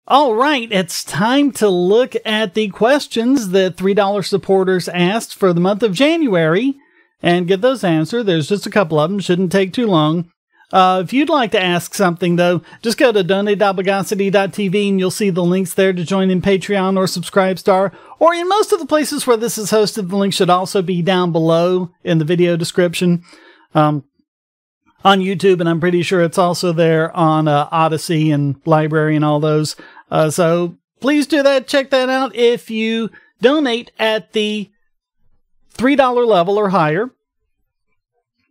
All right, it's time to look at the questions that $3 supporters asked for the month of January and get those answered. There's just a couple of them, shouldn't take too long. If you'd like to ask something, though, just go to donate.bogosity.tv and you'll see the links there to join in Patreon or Subscribestar, or in most of the places where this is hosted. The link should also be down below in the video description on YouTube, and I'm pretty sure it's also there on Odyssey and Library and all those. So please do that. Check that out. If you donate at the $3 level or higher,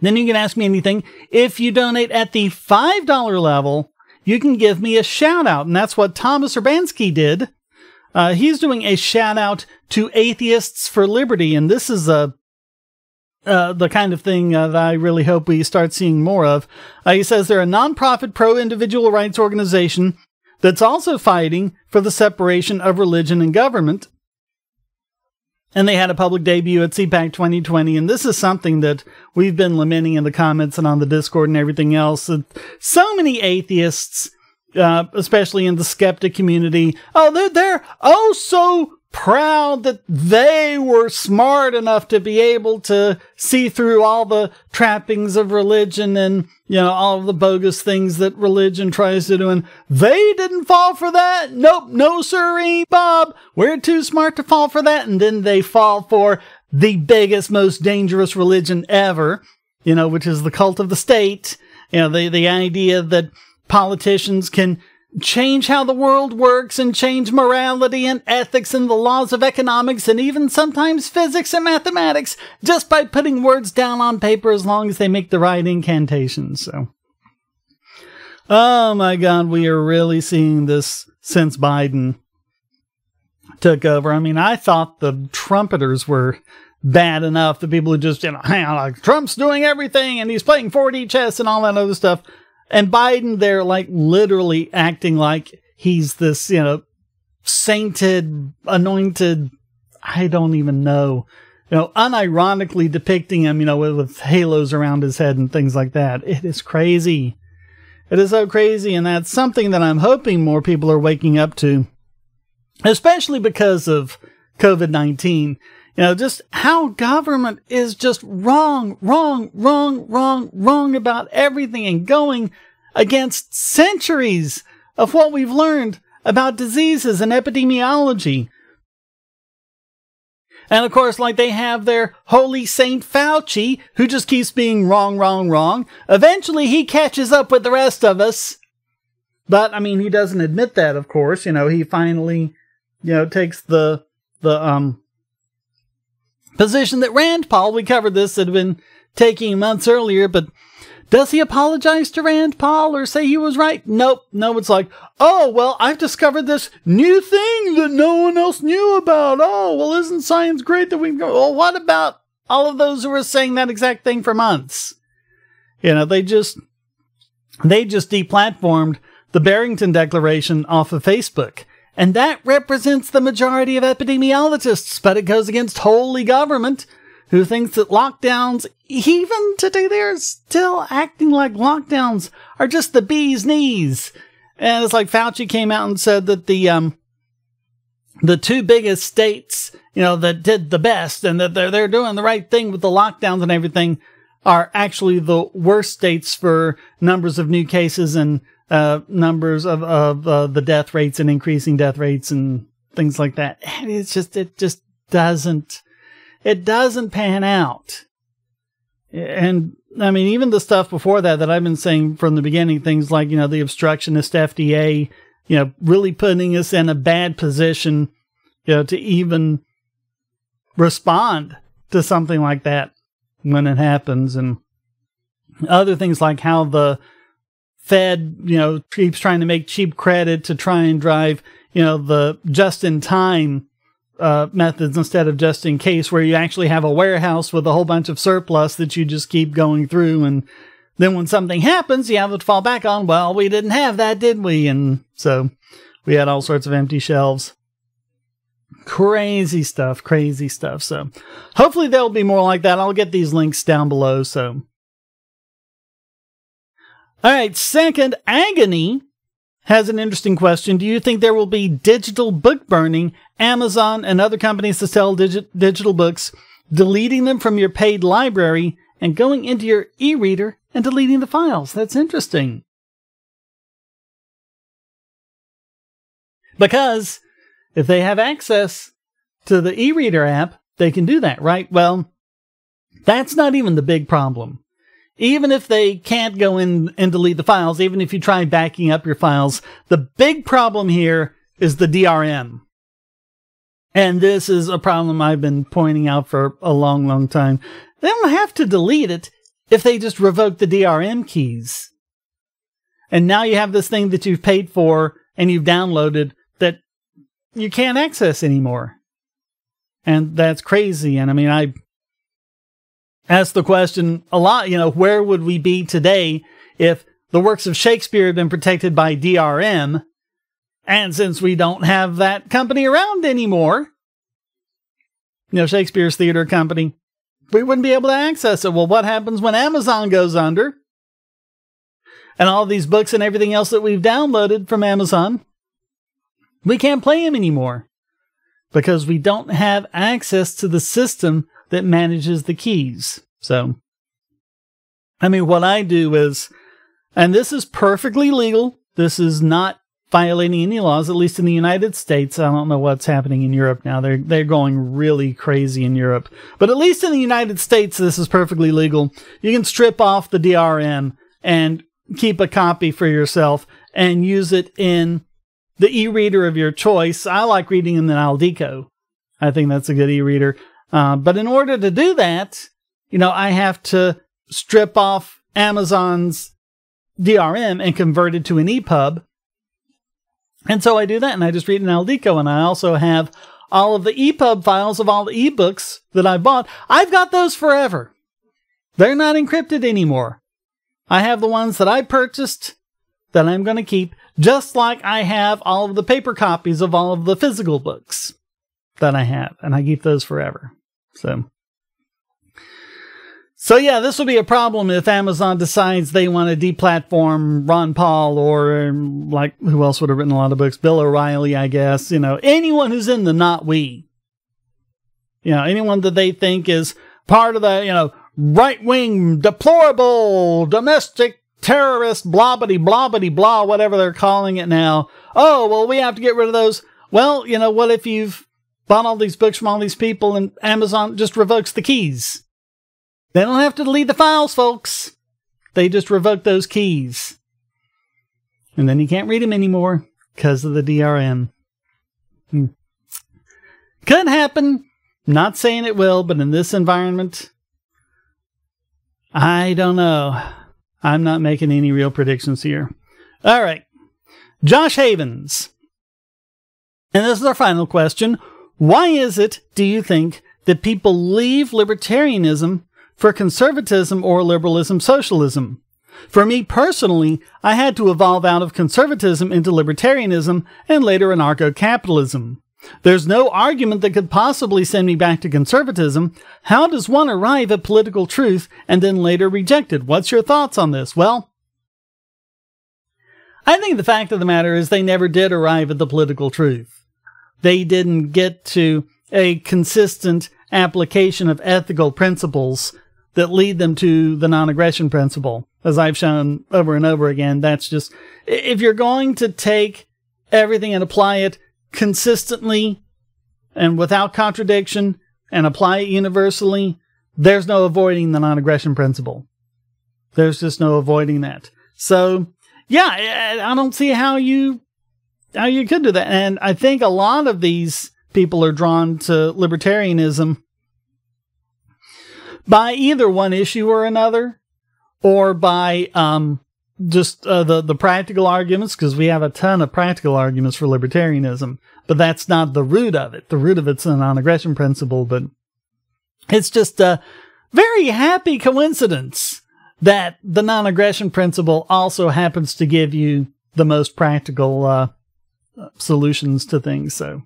then you can ask me anything. If you donate at the $5 level, you can give me a shout out. And that's what Tomasz Urbański did. He's doing a shout out to Atheists for Liberty. And this is the kind of thing that I really hope we start seeing more of. He says they're a nonprofit pro-individual rights organization that's also fighting for the separation of religion and government. And they had a public debut at CPAC 2020. And this is something that we've been lamenting in the comments and on the Discord and everything else. So many atheists, especially in the skeptic community, they're so proud that they were smart enough to be able to see through all the trappings of religion and, all of the bogus things that religion tries to do. And they didn't fall for that. Nope. No, sirree, Bob. We're too smart to fall for that. And then they fall for the biggest, most dangerous religion ever, which is the cult of the state. The idea that politicians can change how the world works and change morality and ethics and the laws of economics and even sometimes physics and mathematics just by putting words down on paper as long as they make the right incantations. So, oh my God, we are really seeing this since Biden took over. I mean, I thought the trumpeters were bad enough, the people who just, like Trump's doing everything and he's playing 4D chess and all that other stuff. And Biden, they're like literally acting like he's this, sainted, anointed, I don't even know, unironically depicting him, with halos around his head and things like that. It is crazy. It is so crazy. And that's something that I'm hoping more people are waking up to, especially because of COVID-19. Just how government is just wrong about everything and going against centuries of what we've learned about diseases and epidemiology. And of course, like they have their holy Saint Fauci, who just keeps being wrong. Eventually, he catches up with the rest of us. But, I mean, he doesn't admit that, of course. He finally, takes the position that Rand Paul, we covered this, had been taking months earlier, but does he apologize to Rand Paul or say he was right? Nope. No, it's like, oh, well, I've discovered this new thing that no one else knew about. Oh, well, isn't science great that we've got? Well, what about all of those who were saying that exact thing for months? They just deplatformed the Barrington Declaration off of Facebook. And that represents the majority of epidemiologists, but it goes against holy government, who thinks that lockdowns, even today, they're still acting like lockdowns are just the bee's knees. And it's like Fauci came out and said that the two biggest states, that did the best and that they're doing the right thing with the lockdowns and everything are actually the worst states for numbers of new cases and numbers of the death rates and increasing death rates and things like that. And it just doesn't pan out. And I mean, even the stuff before that I've been saying from the beginning, things like, the obstructionist FDA, really putting us in a bad position, to even respond to something like that when it happens. And other things like how the Fed, keeps trying to make cheap credit to try and drive, the just-in-time methods instead of just in case, where you actually have a warehouse with a whole bunch of surplus that you just keep going through. And then when something happens, you have it to fall back on. Well, we didn't have that, did we? And so we had all sorts of empty shelves. Crazy stuff. So hopefully there'll be more like that. I'll get these links down below. So. All right, second, Agony has an interesting question. Do you think there will be digital book burning? Amazon and other companies that sell digital books, deleting them from your paid library and going into your e-reader and deleting the files. That's interesting. Because if they have access to the e-reader app, they can do that, right? Well, that's not even the big problem. Even if they can't go in and delete the files, even if you try backing up your files, the big problem here is the DRM. And this is a problem I've been pointing out for a long, long time. They don't have to delete it if they just revoke the DRM keys. And now you have this thing that you've paid for and you've downloaded that you can't access anymore. And that's crazy. And I mean, I asked the question a lot, where would we be today if the works of Shakespeare had been protected by DRM? And since we don't have that company around anymore, Shakespeare's theater company, we wouldn't be able to access it. Well, what happens when Amazon goes under? And all these books and everything else that we've downloaded from Amazon, we can't play them anymore because we don't have access to the system that manages the keys. So, I mean, what I do is, and this is perfectly legal. This is not violating any laws, at least in the United States. I don't know what's happening in Europe now. They're going really crazy in Europe. But at least in the United States, this is perfectly legal. You can strip off the DRM and keep a copy for yourself and use it in the e-reader of your choice. I like reading in the Aldico. I think that's a good e-reader. But in order to do that, I have to strip off Amazon's DRM and convert it to an EPUB. And so I do that, and I just read in Aldico, and I also have all of the EPUB files of all the ebooks that I bought. I've got those forever. They're not encrypted anymore. I have the ones that I purchased that I'm going to keep, just like I have all of the paper copies of all of the physical books that I have, and I keep those forever. So yeah, this will be a problem if Amazon decides they want to deplatform Ron Paul or like who else would have written a lot of books? Bill O'Reilly, I guess. Anyone who's in the not we. Anyone that they think is part of the, right-wing, deplorable, domestic terrorist, blah, whatever they're calling it now. Oh, well, we have to get rid of those. Well, what if you've bought all these books from all these people and Amazon just revokes the keys? They don't have to delete the files, folks. They just revoke those keys. And then you can't read them anymore because of the DRM. Could happen. Not saying it will, but in this environment, I don't know. I'm not making any real predictions here. All right. Josh Havins. And this is our final question. Why is it, do you think, that people leave libertarianism for conservatism or liberalism, socialism? For me personally, I had to evolve out of conservatism into libertarianism and later anarcho-capitalism. There's no argument that could possibly send me back to conservatism. How does one arrive at political truth and then later reject it? What's your thoughts on this? Well, I think the fact of the matter is they never did arrive at the political truth. They didn't get to a consistent application of ethical principles that lead them to the non-aggression principle. As I've shown over and over again, that's just, if you're going to take everything and apply it consistently and without contradiction and apply it universally, there's no avoiding the non-aggression principle. There's just no avoiding that. So, yeah, I don't see how you could do that. And I think a lot of these people are drawn to libertarianism by either one issue or another, or by just the practical arguments, because we have a ton of practical arguments for libertarianism, but that's not the root of it. The root of it's a non-aggression principle, but it's just a very happy coincidence that the non-aggression principle also happens to give you the most practical solutions to things. So,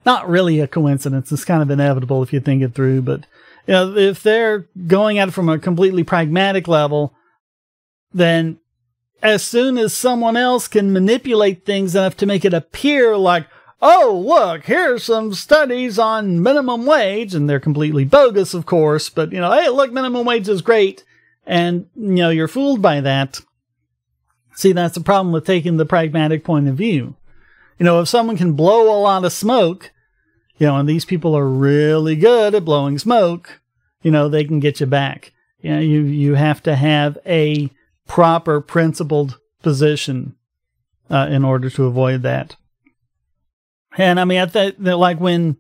not really a coincidence. It's kind of inevitable if you think it through, but if they're going at it from a completely pragmatic level, then as soon as someone else can manipulate things enough to make it appear like, oh, look, here's some studies on minimum wage, and they're completely bogus, of course, but, hey, look, minimum wage is great, and, you're fooled by that. See, that's the problem with taking the pragmatic point of view. If someone can blow a lot of smoke, and these people are really good at blowing smoke, they can get you back. You have to have a proper principled position in order to avoid that. And I mean, like when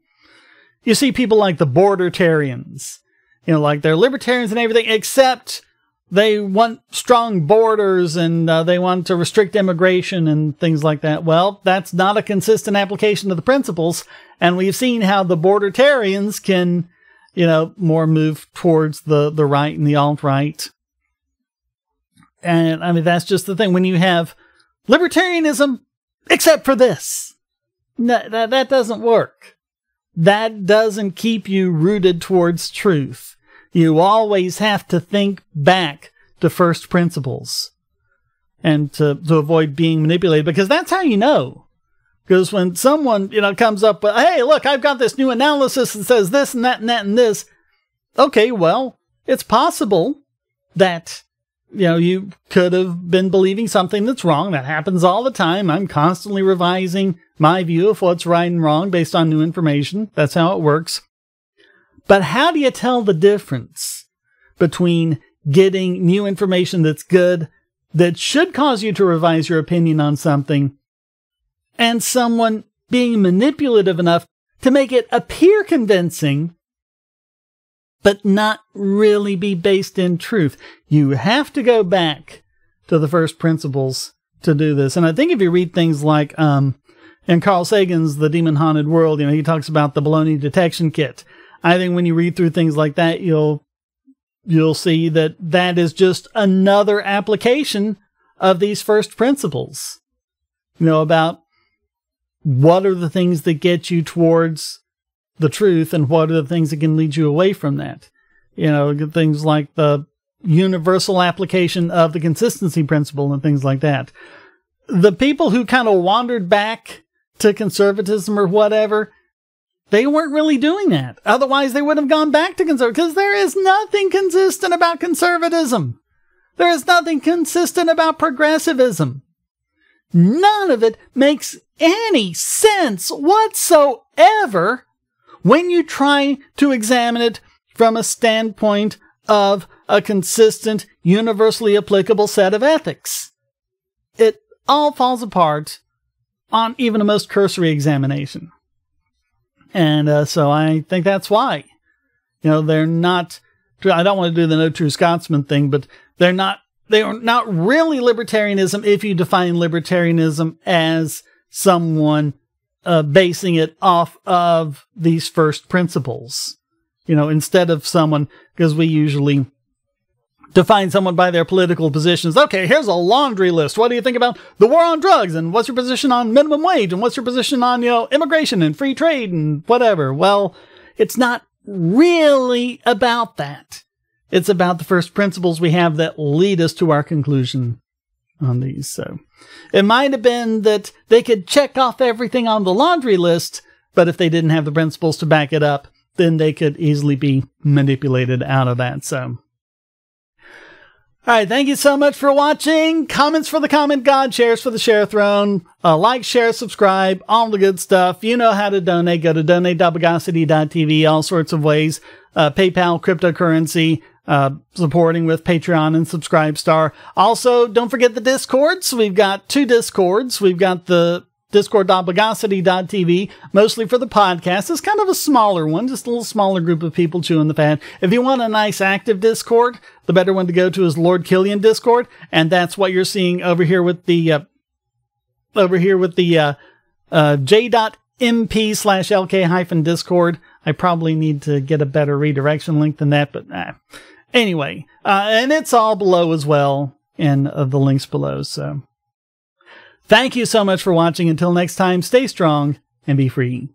you see people like the bordertarians, like they're libertarians and everything, except they want strong borders and they want to restrict immigration and things like that. Well, that's not a consistent application of the principles. And we've seen how the bordertarians can, more move towards the right and the alt-right. And I mean, that's just the thing. When you have libertarianism, except for this, no, that doesn't work. That doesn't keep you rooted towards truth. You always have to think back to first principles and to avoid being manipulated, because that's how you know. Because when someone, comes up with, hey, look, I've got this new analysis that says this and that and that and this. Okay, well, it's possible that, you could have been believing something that's wrong. That happens all the time. I'm constantly revising my view of what's right and wrong based on new information. That's how it works. But how do you tell the difference between getting new information that's good, that should cause you to revise your opinion on something, and someone being manipulative enough to make it appear convincing, but not really be based in truth? You have to go back to the first principles to do this. And I think if you read things like, in Carl Sagan's The Demon Haunted World, he talks about the baloney detection kit. I think when you read through things like that, you'll see that that is just another application of these first principles. About what are the things that get you towards the truth and what are the things that can lead you away from that. Things like the universal application of the consistency principle and things like that. The people who kind of wandered back to conservatism or whatever, they weren't really doing that. Otherwise, they would have gone back to conservatism, because there is nothing consistent about conservatism. There is nothing consistent about progressivism. None of it makes any sense whatsoever when you try to examine it from a standpoint of a consistent, universally applicable set of ethics. It all falls apart on even a most cursory examination. And so I think that's why, they're not, I don't want to do the no true Scotsman thing, but they are not really libertarianism if you define libertarianism as someone basing it off of these first principles. Instead of someone, because we usually define someone by their political positions. Okay, here's a laundry list. What do you think about the war on drugs? And what's your position on minimum wage? And what's your position on, immigration and free trade and whatever? Well, it's not really about that. It's about the first principles we have that lead us to our conclusion on these. So it might have been that they could check off everything on the laundry list, but if they didn't have the principles to back it up, then they could easily be manipulated out of that. So, all right, thank you so much for watching. Comments for the comment god, shares for the share throne. Like, share, subscribe, all the good stuff. You know how to donate. Go to donate.bogosity.tv, all sorts of ways. PayPal, cryptocurrency, supporting with Patreon and Subscribestar. Also, don't forget the Discords. We've got 2 Discords. We've got the discord.bogosity.tv, mostly for the podcast. It's kind of a smaller one, just a little smaller group of people chewing the fat. If you want a nice active Discord, the better one to go to is Lord Killian Discord, and that's what you're seeing over here with the j.mp/lk-discord. I probably need to get a better redirection link than that, but anyway, and it's all below as well in the links below. So thank you so much for watching. Until next time, stay strong and be free.